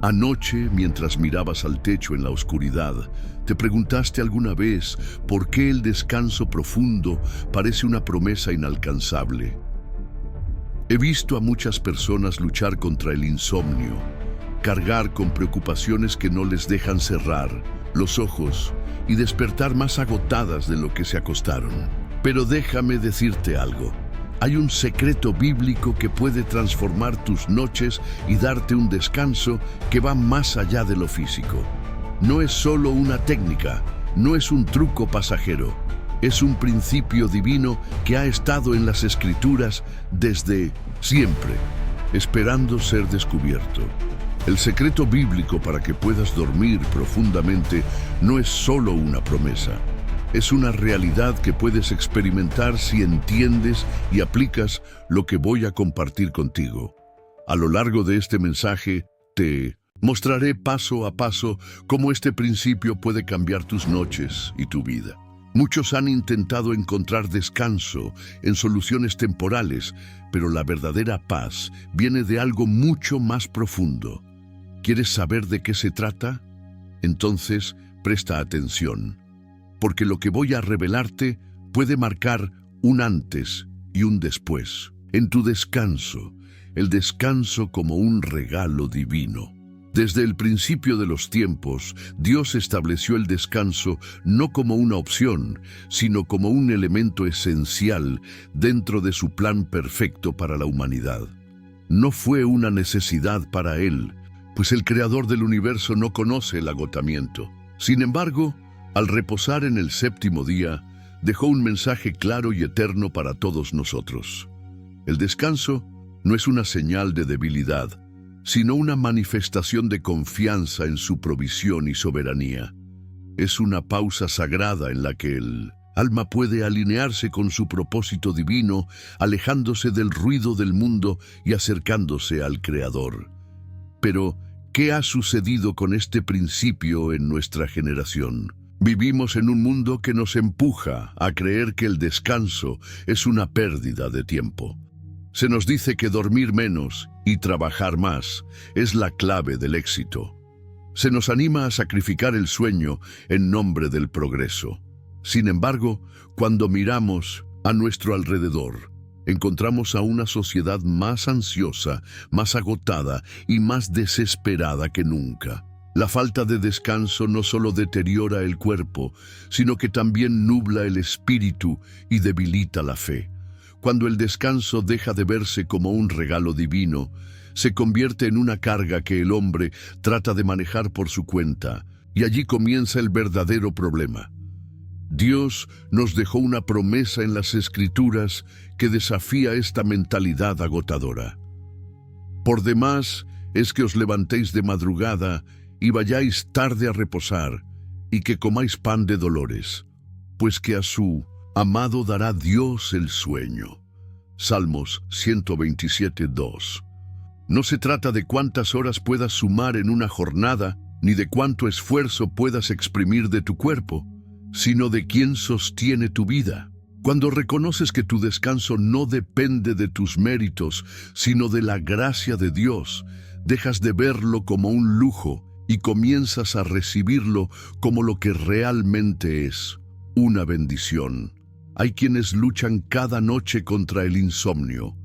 Anoche, mientras mirabas al techo en la oscuridad, ¿te preguntaste alguna vez por qué el descanso profundo parece una promesa inalcanzable? He visto a muchas personas luchar contra el insomnio, cargar con preocupaciones que no les dejan cerrar los ojos y despertar más agotadas de lo que se acostaron. Pero déjame decirte algo. Hay un secreto bíblico que puede transformar tus noches y darte un descanso que va más allá de lo físico. No es solo una técnica, no es un truco pasajero. Es un principio divino que ha estado en las Escrituras desde siempre, esperando ser descubierto. El secreto bíblico para que puedas dormir profundamente no es solo una promesa. Es una realidad que puedes experimentar si entiendes y aplicas lo que voy a compartir contigo. A lo largo de este mensaje, te mostraré paso a paso cómo este principio puede cambiar tus noches y tu vida. Muchos han intentado encontrar descanso en soluciones temporales, pero la verdadera paz viene de algo mucho más profundo. ¿Quieres saber de qué se trata? Entonces, presta atención, porque lo que voy a revelarte puede marcar un antes y un después. En tu descanso, el descanso como un regalo divino. Desde el principio de los tiempos, Dios estableció el descanso no como una opción, sino como un elemento esencial dentro de su plan perfecto para la humanidad. No fue una necesidad para Él, pues el Creador del universo no conoce el agotamiento. Sin embargo, al reposar en el séptimo día, dejó un mensaje claro y eterno para todos nosotros. El descanso no es una señal de debilidad, sino una manifestación de confianza en su provisión y soberanía. Es una pausa sagrada en la que el alma puede alinearse con su propósito divino, alejándose del ruido del mundo y acercándose al Creador. Pero, ¿qué ha sucedido con este principio en nuestra generación? Vivimos en un mundo que nos empuja a creer que el descanso es una pérdida de tiempo. Se nos dice que dormir menos y trabajar más es la clave del éxito. Se nos anima a sacrificar el sueño en nombre del progreso. Sin embargo, cuando miramos a nuestro alrededor, encontramos a una sociedad más ansiosa, más agotada y más desesperada que nunca. La falta de descanso no solo deteriora el cuerpo, sino que también nubla el espíritu y debilita la fe. Cuando el descanso deja de verse como un regalo divino, se convierte en una carga que el hombre trata de manejar por su cuenta, y allí comienza el verdadero problema. Dios nos dejó una promesa en las Escrituras que desafía esta mentalidad agotadora. Por demás es que os levantéis de madrugada y vayáis tarde a reposar, y que comáis pan de dolores, pues que a su amado dará Dios el sueño. Salmos 127:2. No se trata de cuántas horas puedas sumar en una jornada, ni de cuánto esfuerzo puedas exprimir de tu cuerpo, sino de quién sostiene tu vida. Cuando reconoces que tu descanso no depende de tus méritos, sino de la gracia de Dios, dejas de verlo como un lujo y comienzas a recibirlo como lo que realmente es, una bendición. Hay quienes luchan cada noche contra el insomnio,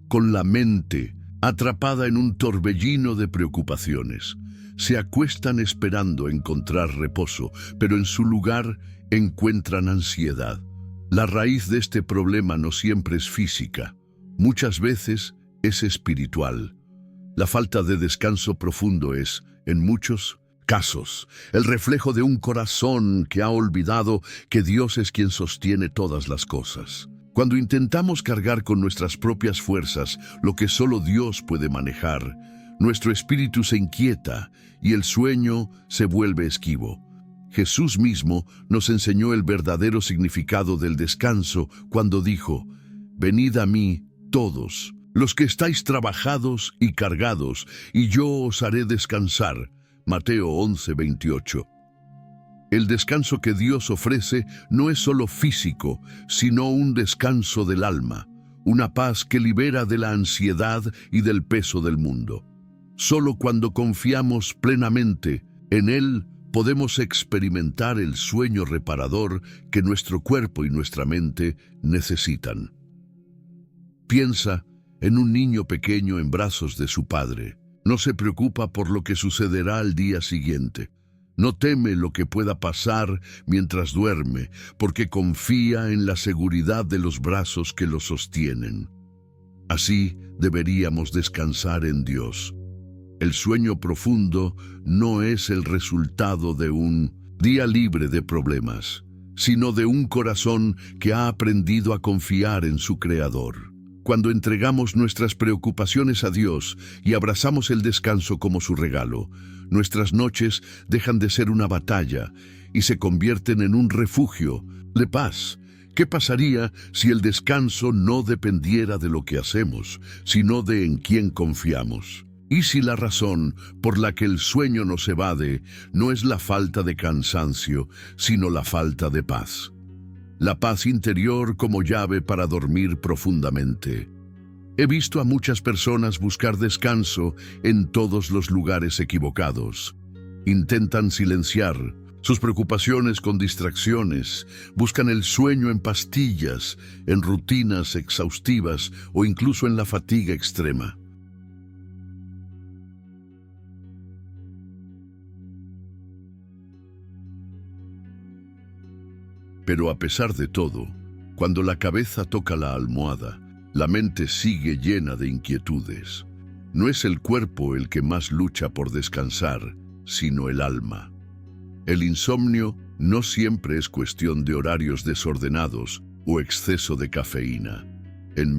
con la mente atrapada en un torbellino de preocupaciones. Se acuestan esperando encontrar reposo, pero en su lugar encuentran ansiedad. La raíz de este problema no siempre es física, muchas veces es espiritual. La falta de descanso profundo es, en muchos casos, el reflejo de un corazón que ha olvidado que Dios es quien sostiene todas las cosas. Cuando intentamos cargar con nuestras propias fuerzas lo que solo Dios puede manejar, nuestro espíritu se inquieta y el sueño se vuelve esquivo. Jesús mismo nos enseñó el verdadero significado del descanso cuando dijo: «Venid a mí todos los que estáis trabajados y cargados, y yo os haré descansar». Mateo 11:28. El descanso que Dios ofrece no es solo físico, sino un descanso del alma, una paz que libera de la ansiedad y del peso del mundo. Solo cuando confiamos plenamente en Él podemos experimentar el sueño reparador que nuestro cuerpo y nuestra mente necesitan. Piensa en un niño pequeño en brazos de su padre. No se preocupa por lo que sucederá al día siguiente. No teme lo que pueda pasar mientras duerme, porque confía en la seguridad de los brazos que lo sostienen. Así deberíamos descansar en Dios. El sueño profundo no es el resultado de un día libre de problemas, sino de un corazón que ha aprendido a confiar en su Creador. Cuando entregamos nuestras preocupaciones a Dios y abrazamos el descanso como su regalo, nuestras noches dejan de ser una batalla y se convierten en un refugio de paz. ¿Qué pasaría si el descanso no dependiera de lo que hacemos, sino de en quién confiamos? ¿Y si la razón por la que el sueño nos evade no es la falta de cansancio, sino la falta de paz? La paz interior como llave para dormir profundamente. He visto a muchas personas buscar descanso en todos los lugares equivocados. Intentan silenciar sus preocupaciones con distracciones, buscan el sueño en pastillas, en rutinas exhaustivas o incluso en la fatiga extrema. Pero a pesar de todo, cuando la cabeza toca la almohada, la mente sigue llena de inquietudes. No es el cuerpo el que más lucha por descansar, sino el alma. El insomnio no siempre es cuestión de horarios desordenados o exceso de cafeína. En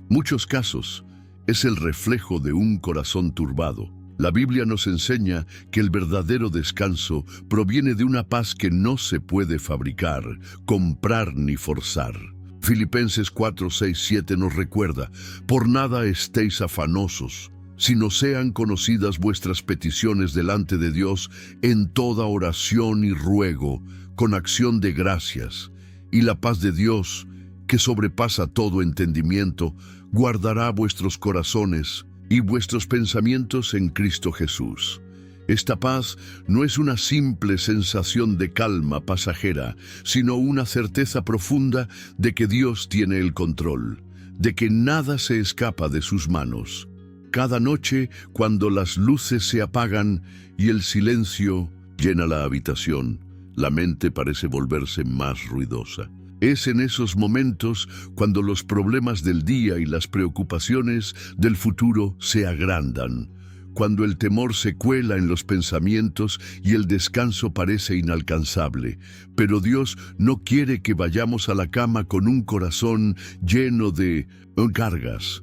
muchos casos, es el reflejo de un corazón turbado. La Biblia nos enseña que el verdadero descanso proviene de una paz que no se puede fabricar, comprar ni forzar. Filipenses 4, 6, 7 nos recuerda: por nada estéis afanosos, sino sean conocidas vuestras peticiones delante de Dios en toda oración y ruego, con acción de gracias. Y la paz de Dios, que sobrepasa todo entendimiento, guardará vuestros corazones y vuestros pensamientos en Cristo Jesús. Esta paz no es una simple sensación de calma pasajera, sino una certeza profunda de que Dios tiene el control, de que nada se escapa de sus manos. Cada noche, cuando las luces se apagan y el silencio llena la habitación, la mente parece volverse más ruidosa. Es en esos momentos cuando los problemas del día y las preocupaciones del futuro se agrandan, cuando el temor se cuela en los pensamientos y el descanso parece inalcanzable. Pero Dios no quiere que vayamos a la cama con un corazón lleno de cargas.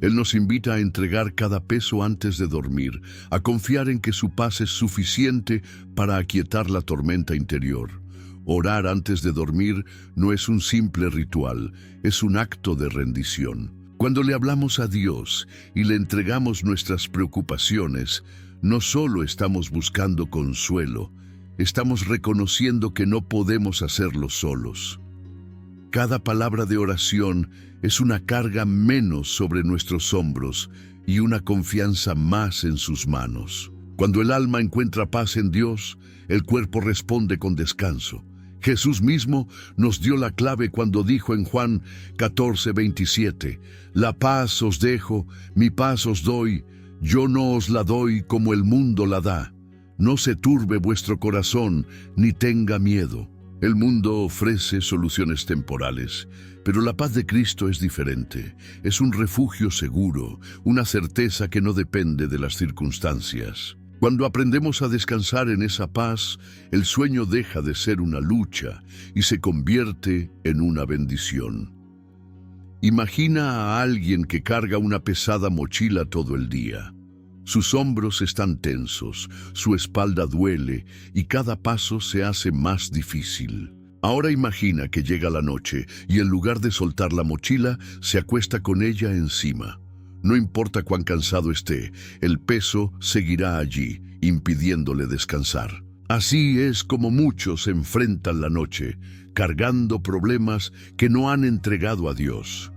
Él nos invita a entregar cada peso antes de dormir, a confiar en que su paz es suficiente para aquietar la tormenta interior. Orar antes de dormir no es un simple ritual, es un acto de rendición. Cuando le hablamos a Dios y le entregamos nuestras preocupaciones, no solo estamos buscando consuelo, estamos reconociendo que no podemos hacerlo solos. Cada palabra de oración es una carga menos sobre nuestros hombros y una confianza más en sus manos. Cuando el alma encuentra paz en Dios, el cuerpo responde con descanso. Jesús mismo nos dio la clave cuando dijo en Juan 14, 27, «La paz os dejo, mi paz os doy, yo no os la doy como el mundo la da. No se turbe vuestro corazón, ni tenga miedo». El mundo ofrece soluciones temporales, pero la paz de Cristo es diferente. Es un refugio seguro, una certeza que no depende de las circunstancias. Cuando aprendemos a descansar en esa paz, el sueño deja de ser una lucha y se convierte en una bendición. Imagina a alguien que carga una pesada mochila todo el día. Sus hombros están tensos, su espalda duele y cada paso se hace más difícil. Ahora imagina que llega la noche y en lugar de soltar la mochila, se acuesta con ella encima. No importa cuán cansado esté, el peso seguirá allí, impidiéndole descansar. Así es como muchos enfrentan la noche, cargando problemas que no han entregado a Dios.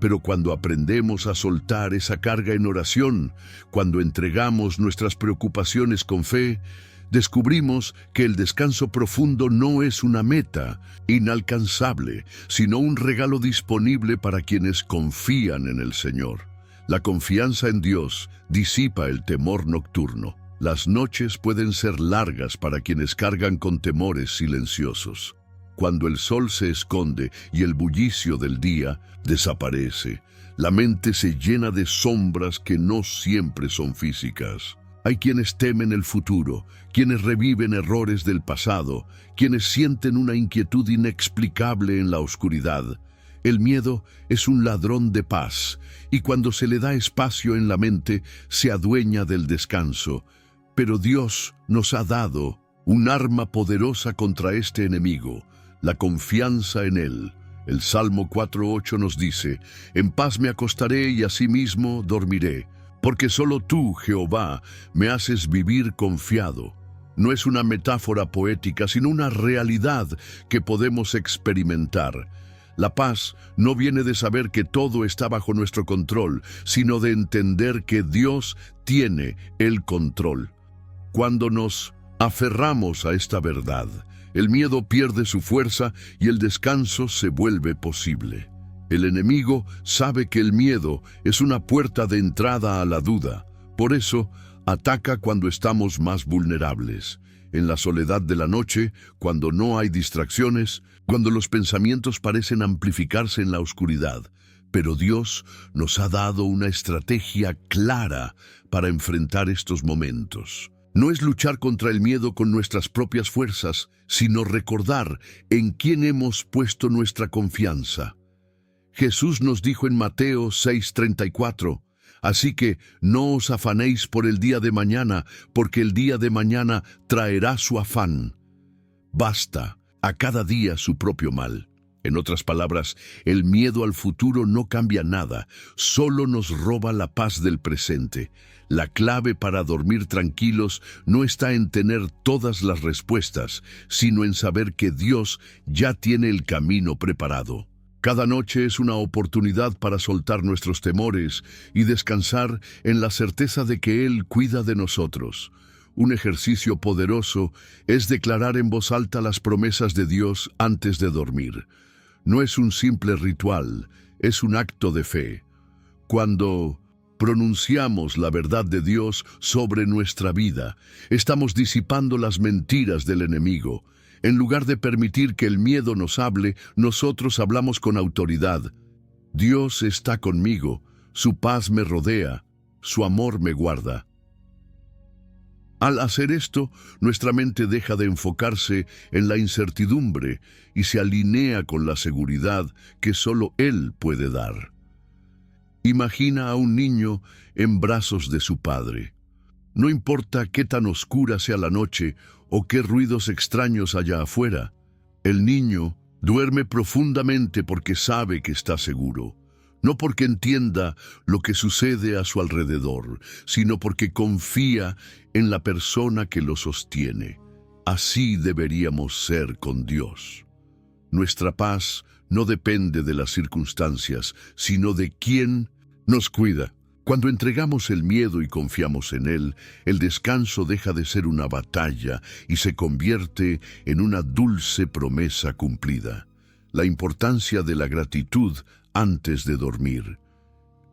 Pero cuando aprendemos a soltar esa carga en oración, cuando entregamos nuestras preocupaciones con fe, descubrimos que el descanso profundo no es una meta inalcanzable, sino un regalo disponible para quienes confían en el Señor. La confianza en Dios disipa el temor nocturno. Las noches pueden ser largas para quienes cargan con temores silenciosos. Cuando el sol se esconde y el bullicio del día desaparece, la mente se llena de sombras que no siempre son físicas. Hay quienes temen el futuro, quienes reviven errores del pasado, quienes sienten una inquietud inexplicable en la oscuridad. El miedo es un ladrón de paz, y cuando se le da espacio en la mente, se adueña del descanso. Pero Dios nos ha dado un arma poderosa contra este enemigo, la confianza en Él. El Salmo 4:8 nos dice: «En paz me acostaré y asimismo dormiré, porque solo tú, Jehová, me haces vivir confiado». No es una metáfora poética, sino una realidad que podemos experimentar. La paz no viene de saber que todo está bajo nuestro control, sino de entender que Dios tiene el control. Cuando nos aferramos a esta verdad, el miedo pierde su fuerza y el descanso se vuelve posible. El enemigo sabe que el miedo es una puerta de entrada a la duda. Por eso, ataca cuando estamos más vulnerables. En la soledad de la noche, cuando no hay distracciones, cuando los pensamientos parecen amplificarse en la oscuridad. Pero Dios nos ha dado una estrategia clara para enfrentar estos momentos. No es luchar contra el miedo con nuestras propias fuerzas, sino recordar en quién hemos puesto nuestra confianza. Jesús nos dijo en Mateo 6:34, «Así que no os afanéis por el día de mañana, porque el día de mañana traerá su afán. Basta a cada día su propio mal». En otras palabras, el miedo al futuro no cambia nada, solo nos roba la paz del presente. La clave para dormir tranquilos no está en tener todas las respuestas, sino en saber que Dios ya tiene el camino preparado. Cada noche es una oportunidad para soltar nuestros temores y descansar en la certeza de que Él cuida de nosotros. Un ejercicio poderoso es declarar en voz alta las promesas de Dios antes de dormir. No es un simple ritual, es un acto de fe. Cuando pronunciamos la verdad de Dios sobre nuestra vida, estamos disipando las mentiras del enemigo. En lugar de permitir que el miedo nos hable, nosotros hablamos con autoridad. Dios está conmigo, su paz me rodea, su amor me guarda. Al hacer esto, nuestra mente deja de enfocarse en la incertidumbre y se alinea con la seguridad que solo Él puede dar. Imagina a un niño en brazos de su padre. No importa qué tan oscura sea la noche o qué ruidos extraños haya afuera, el niño duerme profundamente porque sabe que está seguro. No porque entienda lo que sucede a su alrededor, sino porque confía en la persona que lo sostiene. Así deberíamos ser con Dios. Nuestra paz no depende de las circunstancias, sino de quién nos cuida. Cuando entregamos el miedo y confiamos en Él, el descanso deja de ser una batalla y se convierte en una dulce promesa cumplida. La importancia de la gratitud antes de dormir.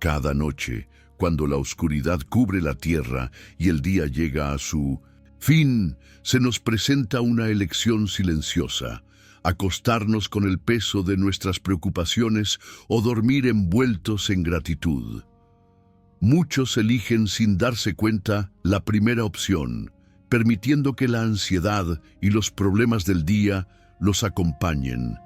Cada noche, cuando la oscuridad cubre la tierra y el día llega a su fin, se nos presenta una elección silenciosa: acostarnos con el peso de nuestras preocupaciones o dormir envueltos en gratitud. Muchos eligen sin darse cuenta la primera opción, permitiendo que la ansiedad y los problemas del día los acompañen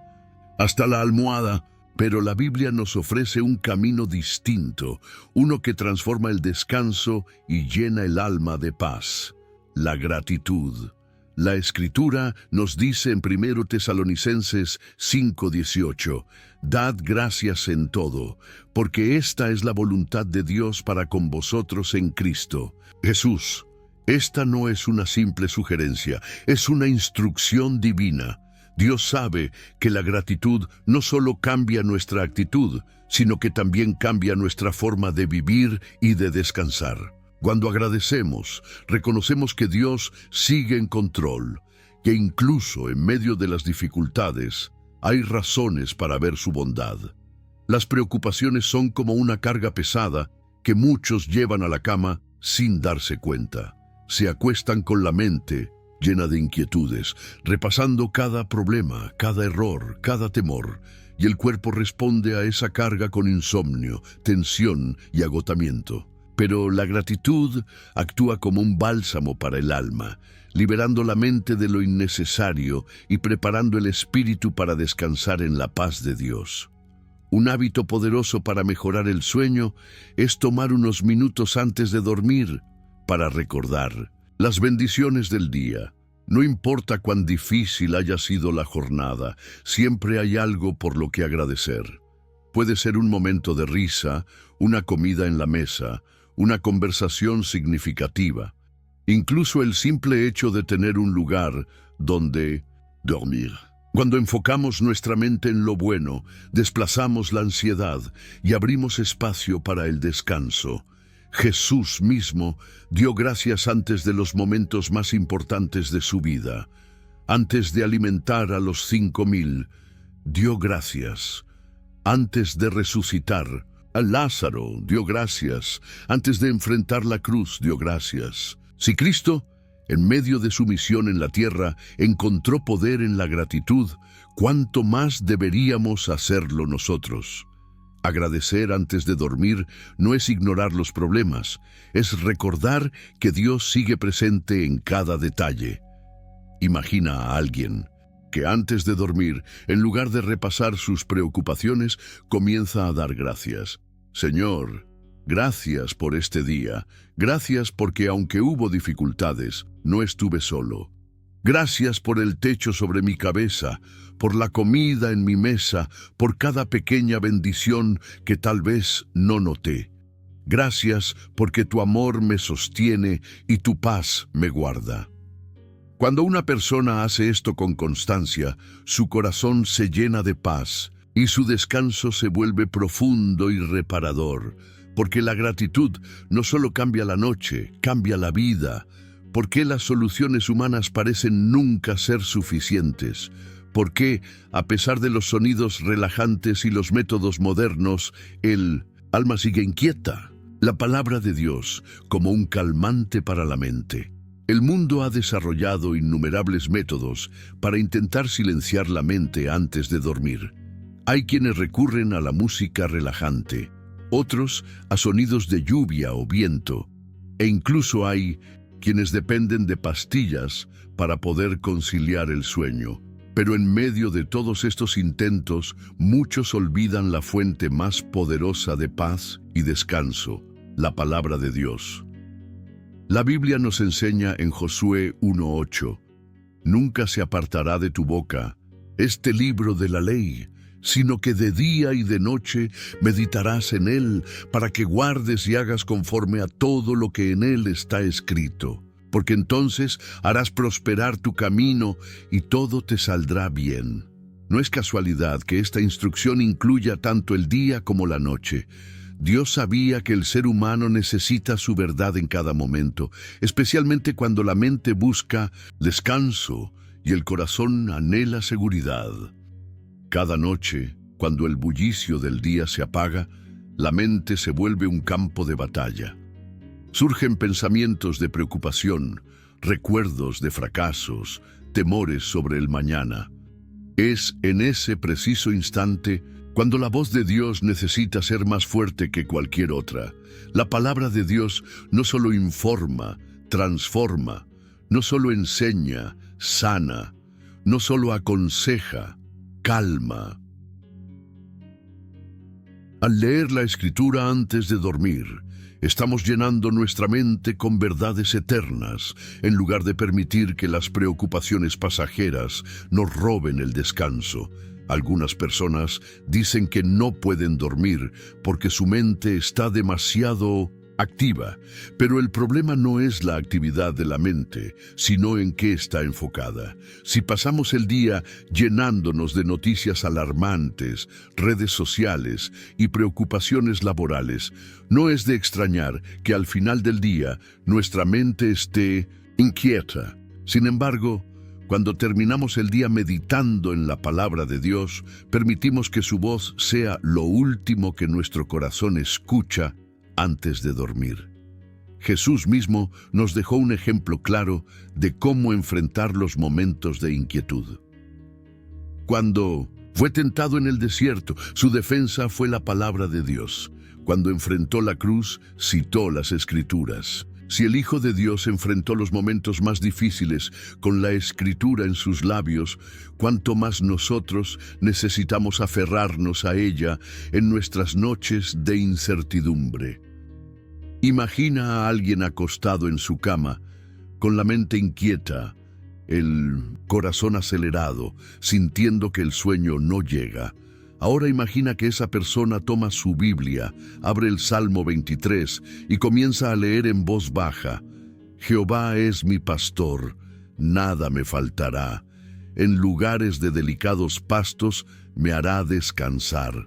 hasta la almohada. Pero la Biblia nos ofrece un camino distinto, uno que transforma el descanso y llena el alma de paz: la gratitud. La Escritura nos dice en 1 Tesalonicenses 5:18, «Dad gracias en todo, porque esta es la voluntad de Dios para con vosotros en Cristo Jesús». Esta no es una simple sugerencia, es una instrucción divina. Dios sabe que la gratitud no solo cambia nuestra actitud, sino que también cambia nuestra forma de vivir y de descansar. Cuando agradecemos, reconocemos que Dios sigue en control, que incluso en medio de las dificultades hay razones para ver su bondad. Las preocupaciones son como una carga pesada que muchos llevan a la cama sin darse cuenta. Se acuestan con la mente llena de inquietudes, repasando cada problema, cada error, cada temor, y el cuerpo responde a esa carga con insomnio, tensión y agotamiento. Pero la gratitud actúa como un bálsamo para el alma, liberando la mente de lo innecesario y preparando el espíritu para descansar en la paz de Dios. Un hábito poderoso para mejorar el sueño es tomar unos minutos antes de dormir para recordar las bendiciones del día. No importa cuán difícil haya sido la jornada, siempre hay algo por lo que agradecer. Puede ser un momento de risa, una comida en la mesa, una conversación significativa, incluso el simple hecho de tener un lugar donde dormir. Cuando enfocamos nuestra mente en lo bueno, desplazamos la ansiedad y abrimos espacio para el descanso. Jesús mismo dio gracias antes de los momentos más importantes de su vida. Antes de alimentar a los 5,000, dio gracias. Antes de resucitar a Lázaro, dio gracias. Antes de enfrentar la cruz, dio gracias. Si Cristo, en medio de su misión en la tierra, encontró poder en la gratitud, ¿cuánto más deberíamos hacerlo nosotros? Agradecer antes de dormir no es ignorar los problemas, es recordar que Dios sigue presente en cada detalle. Imagina a alguien que antes de dormir, en lugar de repasar sus preocupaciones, comienza a dar gracias. Señor, gracias por este día, gracias porque aunque hubo dificultades, no estuve solo. Gracias por el techo sobre mi cabeza, por la comida en mi mesa, por cada pequeña bendición que tal vez no noté. Gracias porque tu amor me sostiene y tu paz me guarda. Cuando una persona hace esto con constancia, su corazón se llena de paz y su descanso se vuelve profundo y reparador, porque la gratitud no solo cambia la noche, cambia la vida. ¿Por qué las soluciones humanas parecen nunca ser suficientes? ¿Por qué, a pesar de los sonidos relajantes y los métodos modernos, el alma sigue inquieta? La palabra de Dios como un calmante para la mente. El mundo ha desarrollado innumerables métodos para intentar silenciar la mente antes de dormir. Hay quienes recurren a la música relajante, otros a sonidos de lluvia o viento, e incluso hay quienes dependen de pastillas para poder conciliar el sueño. Pero en medio de todos estos intentos, muchos olvidan la fuente más poderosa de paz y descanso, la palabra de Dios. La Biblia nos enseña en Josué 1:8, «Nunca se apartará de tu boca este libro de la ley, sino que de día y de noche meditarás en él, para que guardes y hagas conforme a todo lo que en él está escrito, porque entonces harás prosperar tu camino y todo te saldrá bien». No es casualidad que esta instrucción incluya tanto el día como la noche. Dios sabía que el ser humano necesita su verdad en cada momento, especialmente cuando la mente busca descanso y el corazón anhela seguridad. Cada noche, cuando el bullicio del día se apaga, la mente se vuelve un campo de batalla. Surgen pensamientos de preocupación, recuerdos de fracasos, temores sobre el mañana. Es en ese preciso instante cuando la voz de Dios necesita ser más fuerte que cualquier otra. La palabra de Dios no solo informa, transforma, no solo enseña, sana, no solo aconseja, calma. Al leer la Escritura antes de dormir, estamos llenando nuestra mente con verdades eternas, en lugar de permitir que las preocupaciones pasajeras nos roben el descanso. Algunas personas dicen que no pueden dormir porque su mente está demasiado activa, pero el problema no es la actividad de la mente, sino en qué está enfocada. Si pasamos el día llenándonos de noticias alarmantes, redes sociales y preocupaciones laborales, no es de extrañar que al final del día nuestra mente esté inquieta. Sin embargo, cuando terminamos el día meditando en la palabra de Dios, permitimos que su voz sea lo último que nuestro corazón escucha antes de dormir. Jesús mismo nos dejó un ejemplo claro de cómo enfrentar los momentos de inquietud. Cuando fue tentado en el desierto, su defensa fue la palabra de Dios. Cuando enfrentó la cruz, citó las Escrituras. Si el Hijo de Dios enfrentó los momentos más difíciles con la Escritura en sus labios, cuánto más nosotros necesitamos aferrarnos a ella en nuestras noches de incertidumbre. Imagina a alguien acostado en su cama, con la mente inquieta, el corazón acelerado, sintiendo que el sueño no llega. Ahora imagina que esa persona toma su Biblia, abre el Salmo 23 y comienza a leer en voz baja: Jehová es mi pastor, nada me faltará. En lugares de delicados pastos me hará descansar.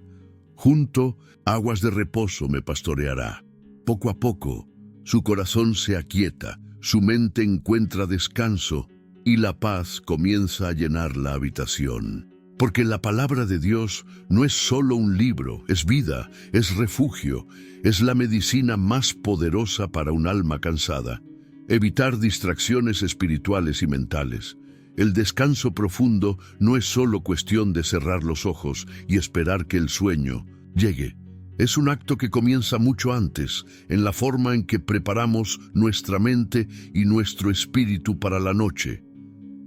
Junto a aguas de reposo me pastoreará. Poco a poco, su corazón se aquieta, su mente encuentra descanso y la paz comienza a llenar la habitación. Porque la palabra de Dios no es solo un libro, es vida, es refugio, es la medicina más poderosa para un alma cansada. Evitar distracciones espirituales y mentales. El descanso profundo no es solo cuestión de cerrar los ojos y esperar que el sueño llegue. Es un acto que comienza mucho antes, en la forma en que preparamos nuestra mente y nuestro espíritu para la noche.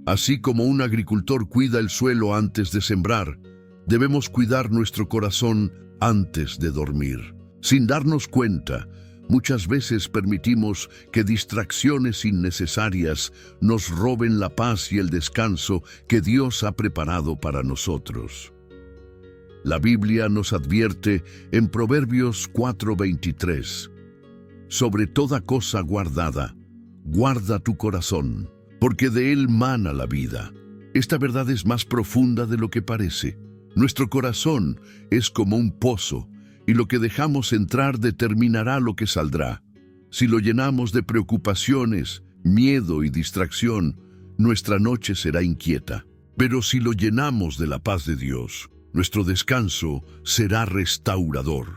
Así como un agricultor cuida el suelo antes de sembrar, debemos cuidar nuestro corazón antes de dormir. Sin darnos cuenta, muchas veces permitimos que distracciones innecesarias nos roben la paz y el descanso que Dios ha preparado para nosotros. La Biblia nos advierte en Proverbios 4:23: sobre toda cosa guardada, guarda tu corazón, porque de él mana la vida. Esta verdad es más profunda de lo que parece. Nuestro corazón es como un pozo, y lo que dejamos entrar determinará lo que saldrá. Si lo llenamos de preocupaciones, miedo y distracción, nuestra noche será inquieta. Pero si lo llenamos de la paz de Dios, nuestro descanso será restaurador.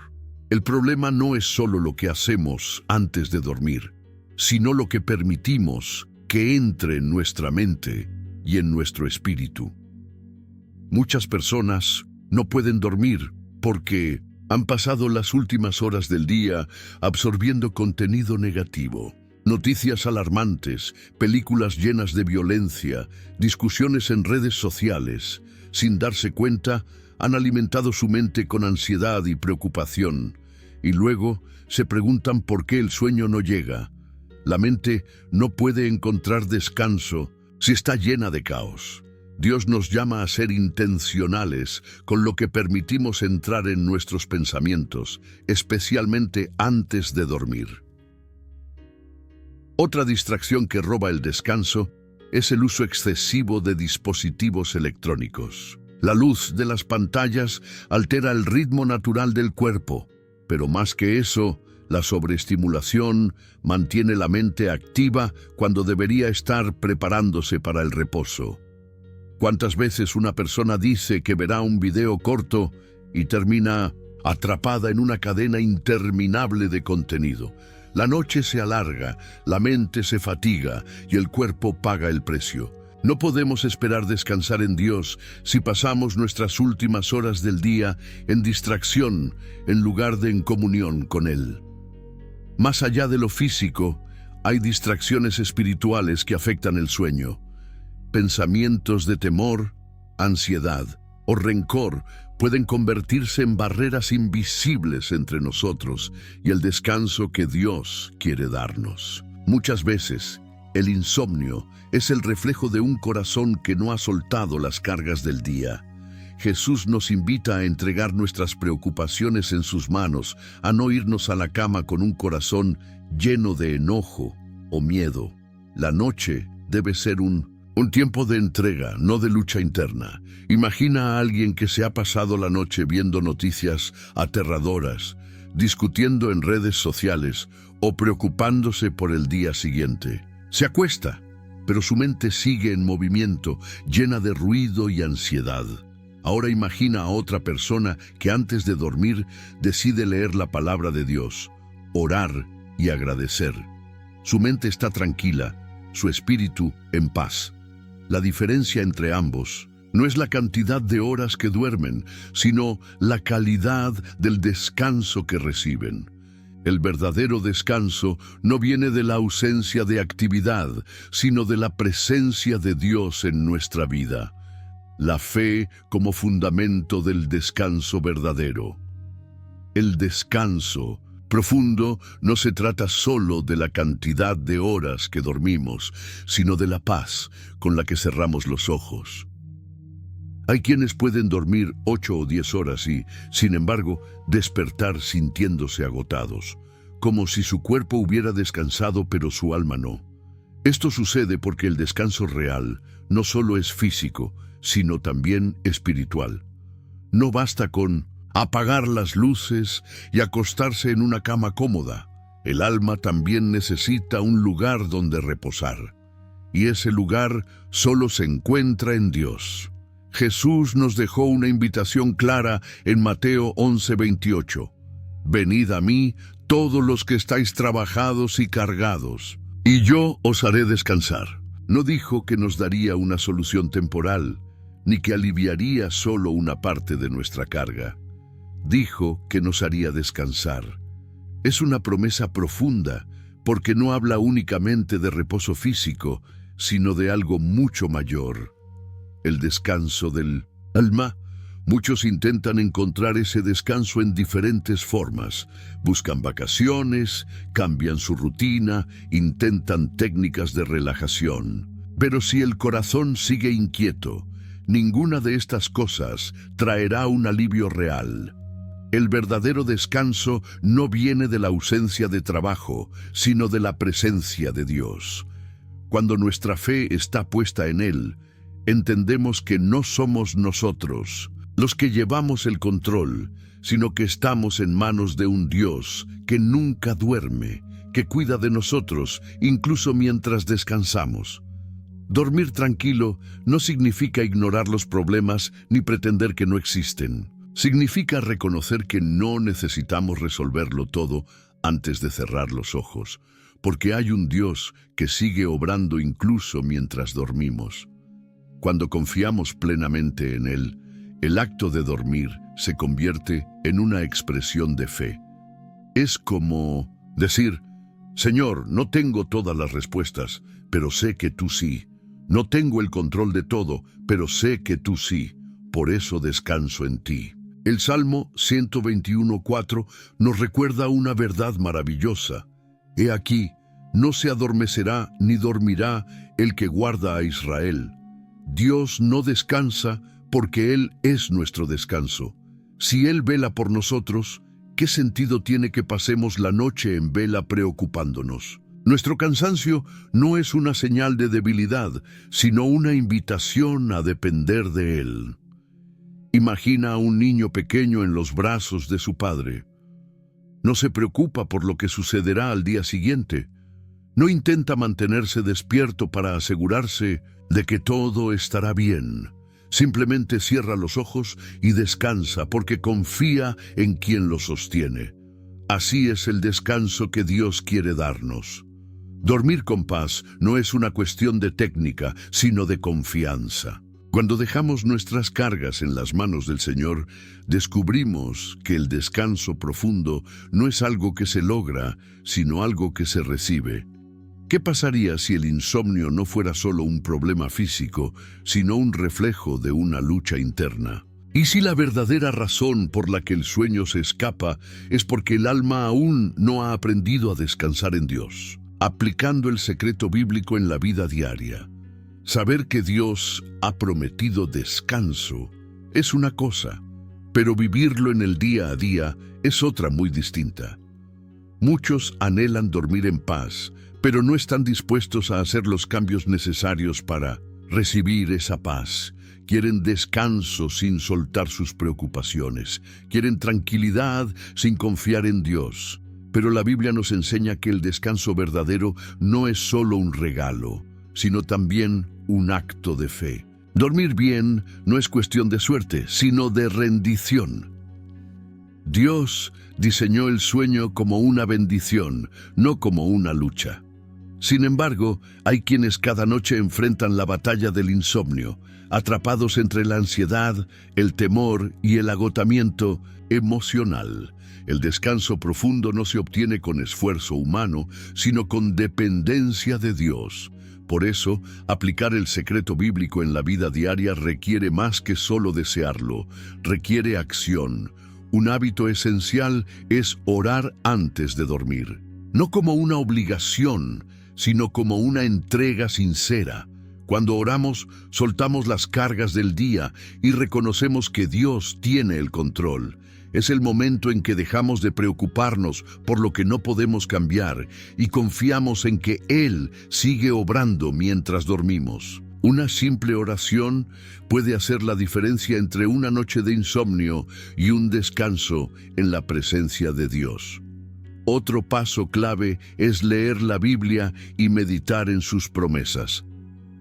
El problema no es solo lo que hacemos antes de dormir, sino lo que permitimos que entre en nuestra mente y en nuestro espíritu. Muchas personas no pueden dormir porque han pasado las últimas horas del día absorbiendo contenido negativo. Noticias alarmantes, películas llenas de violencia, discusiones en redes sociales. Sin darse cuenta, han alimentado su mente con ansiedad y preocupación, y luego se preguntan por qué el sueño no llega. La mente no puede encontrar descanso si está llena de caos. Dios nos llama a ser intencionales con lo que permitimos entrar en nuestros pensamientos, especialmente antes de dormir. Otra distracción que roba el descanso es el uso excesivo de dispositivos electrónicos. La luz de las pantallas altera el ritmo natural del cuerpo, pero más que eso, la sobreestimulación mantiene la mente activa cuando debería estar preparándose para el reposo. ¿Cuántas veces una persona dice que verá un video corto y termina atrapada en una cadena interminable de contenido? La noche se alarga, la mente se fatiga y el cuerpo paga el precio. No podemos esperar descansar en Dios si pasamos nuestras últimas horas del día en distracción en lugar de en comunión con Él. Más allá de lo físico, hay distracciones espirituales que afectan el sueño. Pensamientos de temor, ansiedad o rencor pueden convertirse en barreras invisibles entre nosotros y el descanso que Dios quiere darnos. Muchas veces, el insomnio es el reflejo de un corazón que no ha soltado las cargas del día. Jesús nos invita a entregar nuestras preocupaciones en sus manos, a no irnos a la cama con un corazón lleno de enojo o miedo. La noche debe ser un tiempo de entrega, no de lucha interna. Imagina a alguien que se ha pasado la noche viendo noticias aterradoras, discutiendo en redes sociales o preocupándose por el día siguiente. Se acuesta, pero su mente sigue en movimiento, llena de ruido y ansiedad. Ahora imagina a otra persona que antes de dormir decide leer la palabra de Dios, orar y agradecer. Su mente está tranquila, su espíritu en paz. La diferencia entre ambos no es la cantidad de horas que duermen, sino la calidad del descanso que reciben. El verdadero descanso no viene de la ausencia de actividad, sino de la presencia de Dios en nuestra vida. La fe como fundamento del descanso verdadero. El descanso profundo no se trata solo de la cantidad de horas que dormimos, sino de la paz con la que cerramos los ojos. Hay quienes pueden dormir 8 o 10 horas y, sin embargo, despertar sintiéndose agotados, como si su cuerpo hubiera descansado pero su alma no. Esto sucede porque el descanso real no solo es físico, sino también espiritual. No basta con apagar las luces y acostarse en una cama cómoda. El alma también necesita un lugar donde reposar. Y ese lugar solo se encuentra en Dios. Jesús nos dejó una invitación clara en Mateo 11:28. Venid a mí, todos los que estáis trabajados y cargados, y yo os haré descansar. No dijo que nos daría una solución temporal, ni que aliviaría solo una parte de nuestra carga. Dijo que nos haría descansar. Es una promesa profunda, porque no habla únicamente de reposo físico, sino de algo mucho mayor. El descanso del alma. Muchos intentan encontrar ese descanso en diferentes formas. Buscan vacaciones, cambian su rutina, intentan técnicas de relajación. Pero si el corazón sigue inquieto, ninguna de estas cosas traerá un alivio real. El verdadero descanso no viene de la ausencia de trabajo, sino de la presencia de Dios. Cuando nuestra fe está puesta en Él, entendemos que no somos nosotros los que llevamos el control, sino que estamos en manos de un Dios que nunca duerme, que cuida de nosotros incluso mientras descansamos. Dormir tranquilo no significa ignorar los problemas ni pretender que no existen. Significa reconocer que no necesitamos resolverlo todo antes de cerrar los ojos, porque hay un Dios que sigue obrando incluso mientras dormimos. Cuando confiamos plenamente en Él, el acto de dormir se convierte en una expresión de fe. Es como decir, Señor, no tengo todas las respuestas, pero sé que tú sí. No tengo el control de todo, pero sé que tú sí. Por eso descanso en ti. El Salmo 121:4 nos recuerda una verdad maravillosa. He aquí, no se adormecerá ni dormirá el que guarda a Israel. Dios no descansa porque Él es nuestro descanso. Si Él vela por nosotros, ¿qué sentido tiene que pasemos la noche en vela preocupándonos? Nuestro cansancio no es una señal de debilidad, sino una invitación a depender de Él. Imagina a un niño pequeño en los brazos de su padre. No se preocupa por lo que sucederá al día siguiente. No intenta mantenerse despierto para asegurarse de que todo estará bien. Simplemente cierra los ojos y descansa porque confía en quien lo sostiene. Así es el descanso que Dios quiere darnos. Dormir con paz no es una cuestión de técnica, sino de confianza. Cuando dejamos nuestras cargas en las manos del Señor, descubrimos que el descanso profundo no es algo que se logra, sino algo que se recibe. ¿Qué pasaría si el insomnio no fuera solo un problema físico, sino un reflejo de una lucha interna? ¿Y si la verdadera razón por la que el sueño se escapa es porque el alma aún no ha aprendido a descansar en Dios? Aplicando el secreto bíblico en la vida diaria. Saber que Dios ha prometido descanso es una cosa, pero vivirlo en el día a día es otra muy distinta. Muchos anhelan dormir en paz, pero no están dispuestos a hacer los cambios necesarios para recibir esa paz. Quieren descanso sin soltar sus preocupaciones. Quieren tranquilidad sin confiar en Dios. Pero la Biblia nos enseña que el descanso verdadero no es solo un regalo, sino también un acto de fe. Dormir bien no es cuestión de suerte, sino de rendición. Dios diseñó el sueño como una bendición, no como una lucha. Sin embargo, hay quienes cada noche enfrentan la batalla del insomnio, atrapados entre la ansiedad, el temor y el agotamiento emocional. El descanso profundo no se obtiene con esfuerzo humano, sino con dependencia de Dios. Por eso, aplicar el secreto bíblico en la vida diaria requiere más que solo desearlo, requiere acción. Un hábito esencial es orar antes de dormir, no como una obligación, sino como una entrega sincera. Cuando oramos, soltamos las cargas del día y reconocemos que Dios tiene el control. Es el momento en que dejamos de preocuparnos por lo que no podemos cambiar y confiamos en que Él sigue obrando mientras dormimos. Una simple oración puede hacer la diferencia entre una noche de insomnio y un descanso en la presencia de Dios. Otro paso clave es leer la Biblia y meditar en sus promesas.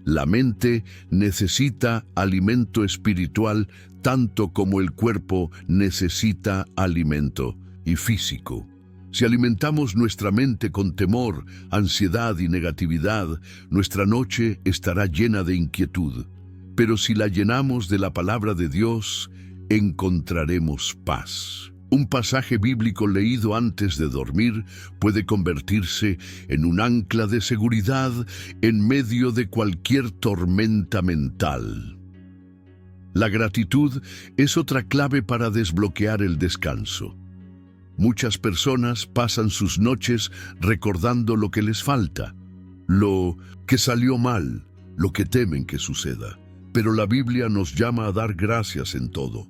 La mente necesita alimento espiritual tanto como el cuerpo necesita alimento y físico. Si alimentamos nuestra mente con temor, ansiedad y negatividad, nuestra noche estará llena de inquietud. Pero si la llenamos de la palabra de Dios, encontraremos paz. Un pasaje bíblico leído antes de dormir puede convertirse en un ancla de seguridad en medio de cualquier tormenta mental. La gratitud es otra clave para desbloquear el descanso. Muchas personas pasan sus noches recordando lo que les falta, lo que salió mal, lo que temen que suceda. Pero la Biblia nos llama a dar gracias en todo.